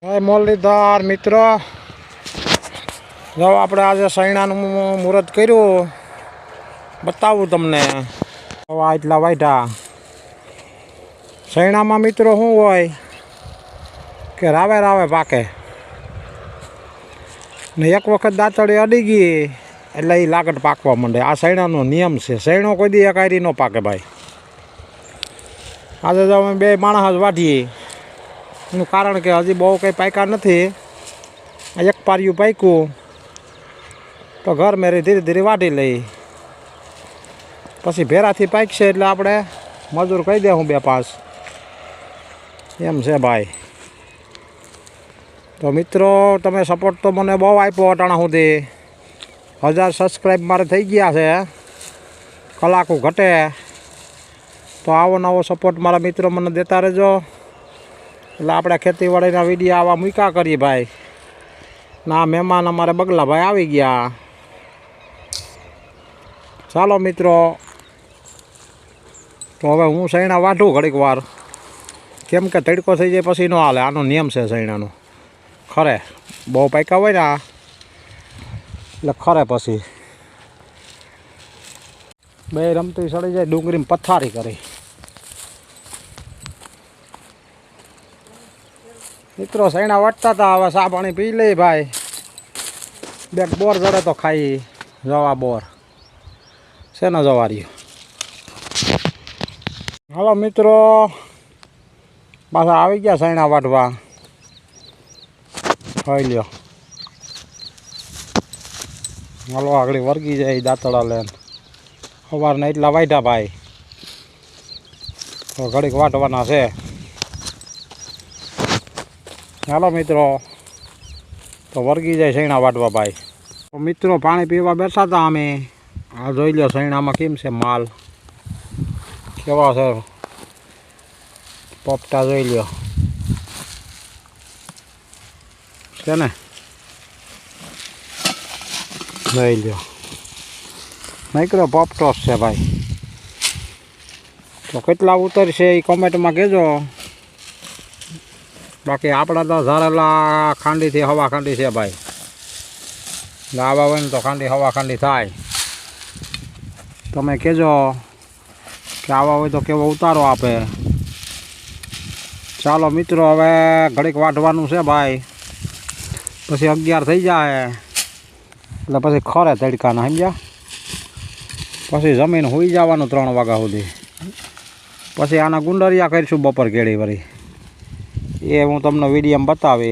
મુરલીધર મિત્રો, જો આપણે આજે સૈણાનું મુહૂર્ત કર્યું, બતાવું તમને. એટલા વાઢા સૈણામાં મિત્રો શું હોય કે રાવે રાવે પાકે ને એક વખત દાંતળી અડી ગઈ એટલે એ લાગટ પાકવા માંડે. આ સૈણાનો નિયમ છે. સૈણો કોઈ દી એકારી ન પાકે ભાઈ. આજે જો અમે બે માણસ વાઢીએ, એનું કારણ કે હજી બહુ કંઈ પાક્યા નથી. એક પારિયું પાક્યું તો ઘર મેરી ધીરે ધીરે વાઢી લઈ, પછી ભેરાથી પાકશે એટલે આપણે મજૂર કહી દઉં 2-5 એમ છે ભાઈ. તો મિત્રો, તમે સપોર્ટ તો મને બહુ આપ્યો અટાણા સુધી. 1000 સબસ્ક્રાઈબ મારે થઈ ગયા છે. કલાકો ઘટે તો આવો નવો સપોર્ટ મારા મિત્રો મને દેતા રહેજો. એટલે આપણે ખેતીવાડીના વિડીયો આવા મૂક્યા કરીએ ભાઈ. ના મહેમાન અમારે બગલાભાઈ આવી ગયા. ચાલો મિત્રો, તો હવે હું સૈણા વાઢું ઘડીક વાર, કેમ કે તડકો થઈ જાય પછી ન હાલે. આનો નિયમ છે સૈણાનો. ખરે બહુ પાક્યા હોય ને એટલે ખરે પછી બે રમતી સડી જાય, ડુંગળીમાં પથારી કરી. મિત્રો સૈણા વાટતા હતા, હવે ચા પાણી પી લઈ ભાઈ. બે બોર જડે તો ખાઈ જવા. બોર છે ને જવારી. હાલો મિત્રો, પાછા આવી ગયા સૈણા વાટવા. ખાઈ લ્યો. હાલો આગળ વર્ગી જાય દાંતડા લઈને. સવારના એટલા વાઢ્યા ભાઈ, તો ઘડીક વાટવાના છે. ચાલો મિત્રો, તો વર્ગી જાય સૈણા વાટવા ભાઈ. તો મિત્રો, પાણી પીવા બેઠા હતા અમે. આ જોઈ લો સૈણામાં કેમ છે માલ, કેવા છે પોપટા. જોઈ લ્યો છે ને, જોઈ લ્યો માઇક્રો પોપટોસ છે ભાઈ. તો કેટલા ઉતરશે એ કોમેન્ટમાં કહેજો. બાકી આપણા તો ઝારેલા ખાંડીથી હવા ખાંડી છે ભાઈ. આવા હોય ને તો ખાંડી હવા ખાંડી થાય. તમે કહેજો કે આવા હોય તો કેવો ઉતારો આપે. ચાલો મિત્રો, હવે ઘડીક વાઢવાનું છે ભાઈ. પછી 11 થઈ જાય એટલે પછી ખરે તડકાના, સમજ્યા? પછી જમીન હોઈ જવાનું 3 વાગ્યા સુધી. પછી આના ગુંડરિયા કરીશું બપોર કેળી વળી. એ હું તમને વિડીયોમાં બતાવી.